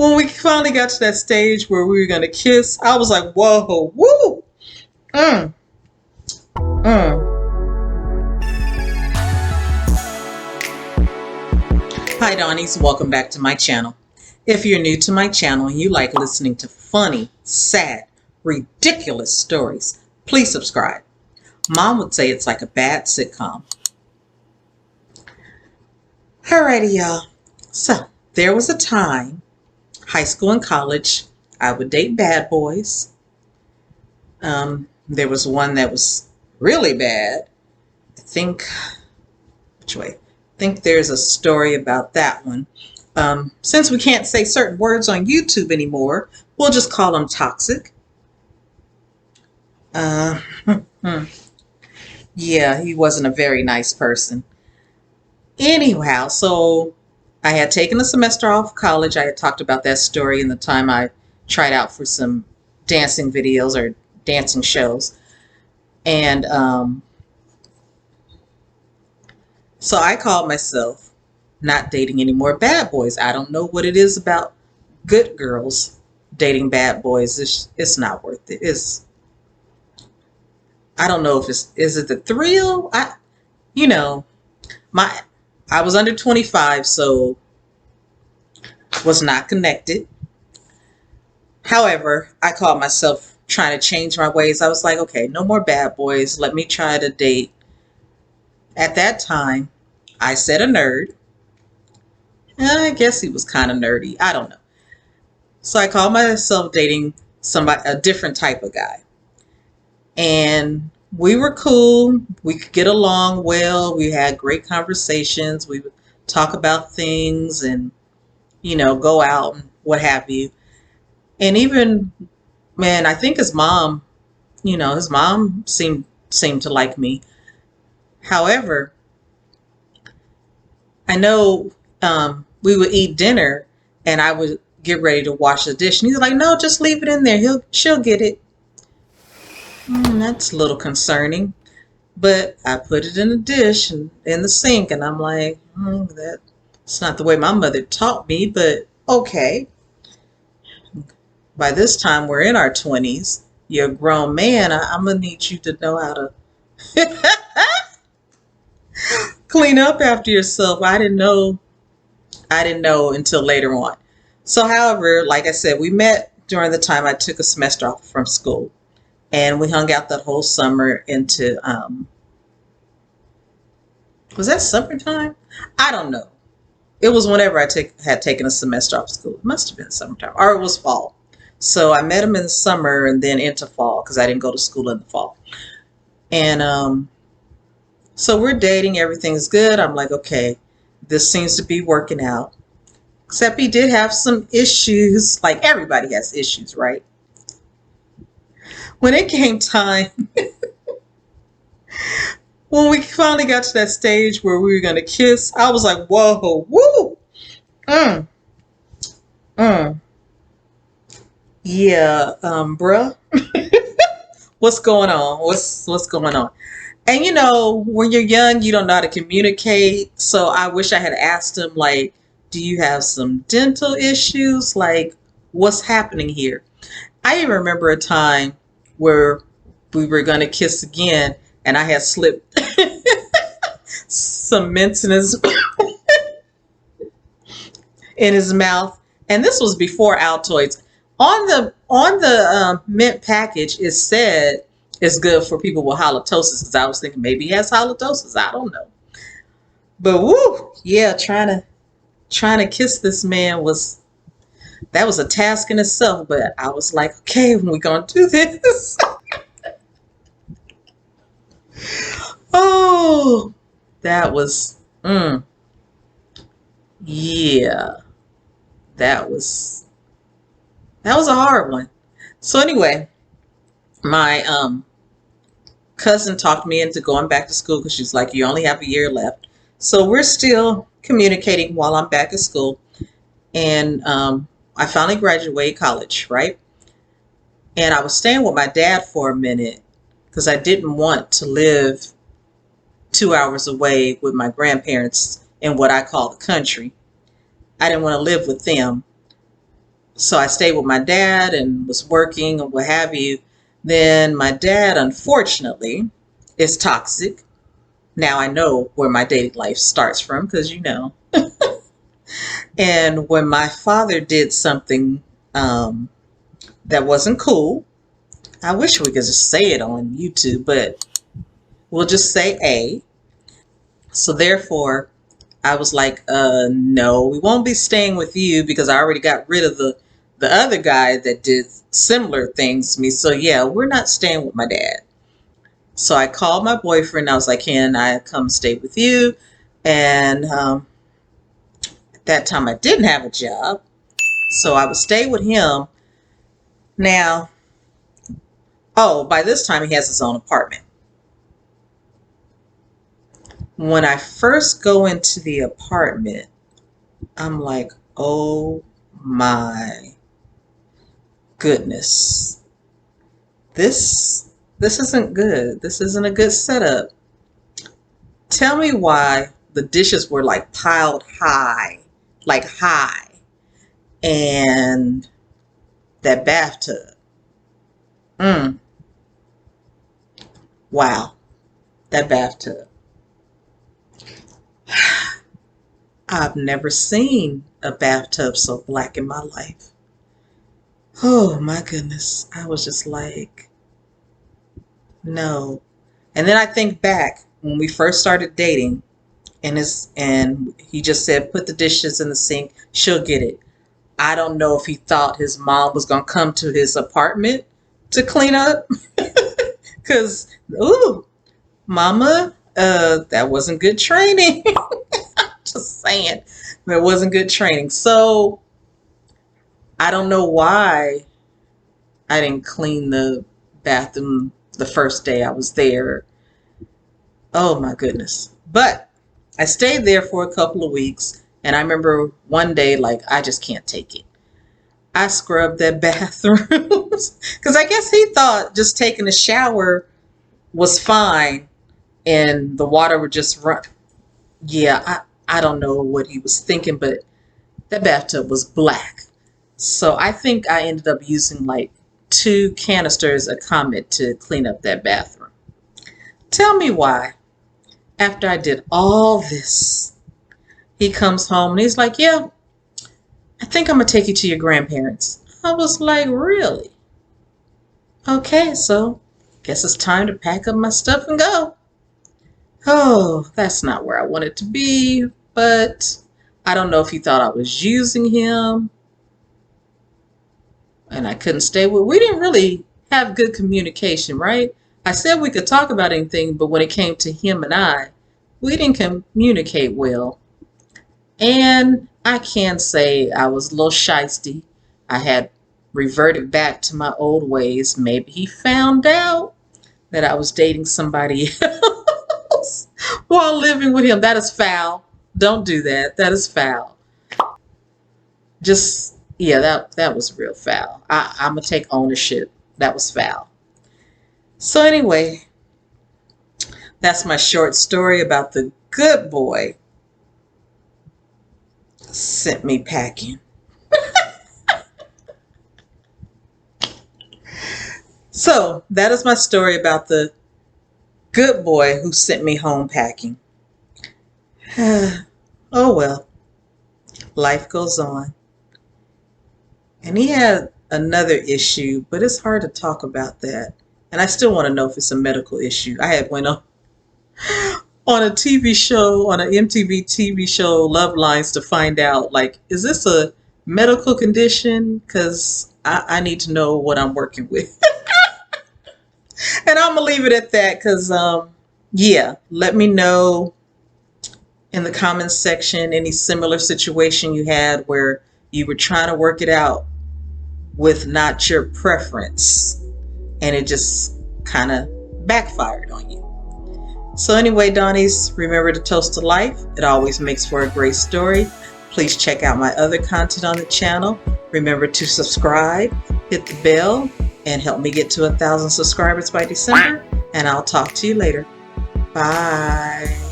When we finally got to that stage where we were gonna kiss, I was like, whoa, woo, mm, mm. Hi, Dawnies. Welcome back to my channel. If you're new to my channel and you like listening to funny, sad, ridiculous stories, please subscribe. Mom would say it's like a bad sitcom. Alrighty, y'all. So, there was a time, high school and college, I would date bad boys. There was one that was really bad. Which way? I think there's a story about that one. Since we can't say certain words on YouTube anymore, we'll just call them toxic. Yeah, he wasn't a very nice person. Anyhow, so I had taken a semester off college. I had talked about that story in the time I tried out for some dancing videos or dancing shows. And so I called myself not dating any more bad boys. I don't know what it is about good girls dating bad boys. It's not worth it. I don't know if is it the thrill? I was under 25, so was not connected. However, I called myself trying to change my ways. I was like, okay, no more bad boys. Let me try to date. At that time, I said a nerd. I guess he was kind of nerdy. I don't know. So I called myself dating a different type of guy. And we were cool. We could get along well. We had great conversations. We would talk about things and, go out and what have you. And even, man, I think his mom seemed to like me. However, I know we would eat dinner and I would get ready to wash the dish. And he's like, no, just leave it in there. She'll get it. That's a little concerning. But I put it in the dish and in the sink, and I'm like, that's not the way my mother taught me, but okay. By this time, we're in our 20s. You're a grown man. I'm going to need you to know how to clean up after yourself. I didn't know until later on. So, however, like I said, we met during the time I took a semester off from school. And we hung out that whole summer into, was that summertime? I don't know. It was whenever I had taken a semester off school. It must have been summertime, or it was fall. So I met him in the summer and then into fall because I didn't go to school in the fall. And so we're dating. Everything's good. I'm like, okay, this seems to be working out. Except he did have some issues. Like everybody has issues, right? When it came time, when we finally got to that stage where we were going to kiss, I was like, whoa, woo, yeah, bruh, what's going on? What's going on? And when you're young, you don't know how to communicate. So I wish I had asked him, like, do you have some dental issues? Like, what's happening here? I even remember a time where we were going to kiss again, and I had slipped some mints in his mouth. And this was before Altoids. On the mint package, it said it's good for people with halitosis, because I was thinking maybe he has halitosis. I don't know. But woo, yeah, trying to kiss this man was a task in itself. But I was like, okay, we're gonna do this. Oh, that was yeah, that was a hard one. So anyway, my cousin talked me into going back to school because she's like, you only have a year left. So we're still communicating while I'm back at school. And I finally graduated college, right? And I was staying with my dad for a minute because I didn't want to live 2 hours away with my grandparents in what I call the country. I didn't want to live with them. So I stayed with my dad and was working and what have you. Then my dad, unfortunately, is toxic. Now I know where my dating life starts from because you know. And when my father did something that wasn't cool, I wish we could just say it on YouTube, but we'll just say A. So therefore, I was like, no, we won't be staying with you because I already got rid of the other guy that did similar things to me. So yeah, we're not staying with my dad. So I called my boyfriend. I was like, can I come stay with you? And at that time, I didn't have a job. So I would stay with him. Now, oh, by this time, he has his own apartment. When I first go into the apartment, I'm like, oh my goodness. This isn't good. This isn't a good setup. Tell me why the dishes were like piled high, like high, and that bathtub. Wow, that bathtub. I've never seen a bathtub so black in my life. Oh my goodness. I was just like, no. And then I think back when we first started dating and he just said, put the dishes in the sink, she'll get it. I don't know if he thought his mom was going to come to his apartment to clean up. Because, ooh, mama, that wasn't good training. Just saying, that wasn't good training. So I don't know why I didn't clean the bathroom the first day I was there. Oh my goodness. But I stayed there for a couple of weeks, and I remember one day, like, I just can't take it. I scrubbed that bathroom because I guess he thought just taking a shower was fine and the water would just run. Yeah, I don't know what he was thinking, but that bathtub was black. So I think I ended up using like 2 canisters of Comet to clean up that bathroom. Tell me why, after I did all this, he comes home and he's like, yeah, I think I'm going to take you to your grandparents. I was like, really? Okay, so guess it's time to pack up my stuff and go. Oh, that's not where I wanted to be, but I don't know if he thought I was using him and I couldn't stay with. We didn't really have good communication, right? I said we could talk about anything, but when it came to him and I, we didn't communicate well. And I can say I was a little shysty. I had reverted back to my old ways. Maybe he found out that I was dating somebody else while living with him. That is foul. Don't do that. That is foul. Just, yeah, that was real foul. I'm going to take ownership. That was foul. So anyway, that's my short story about the good boy sent me packing. So that is my story about the good boy who sent me home packing. Oh well, life goes on. And he had another issue, but it's hard to talk about that. And I still want to know if it's a medical issue. I had went on a TV show, on an MTV TV show, Love Lines, to find out, like, is this a medical condition? Because I need to know what I'm working with. And I'm going to leave it at that because, yeah, let me know in the comments section any similar situation you had where you were trying to work it out with not your preference and it just kind of backfired on you. So anyway, Dawnies, remember to toast to life. It always makes for a great story. Please check out my other content on the channel. Remember to subscribe, hit the bell, and help me get to 1,000 subscribers by December. And I'll talk to you later. Bye.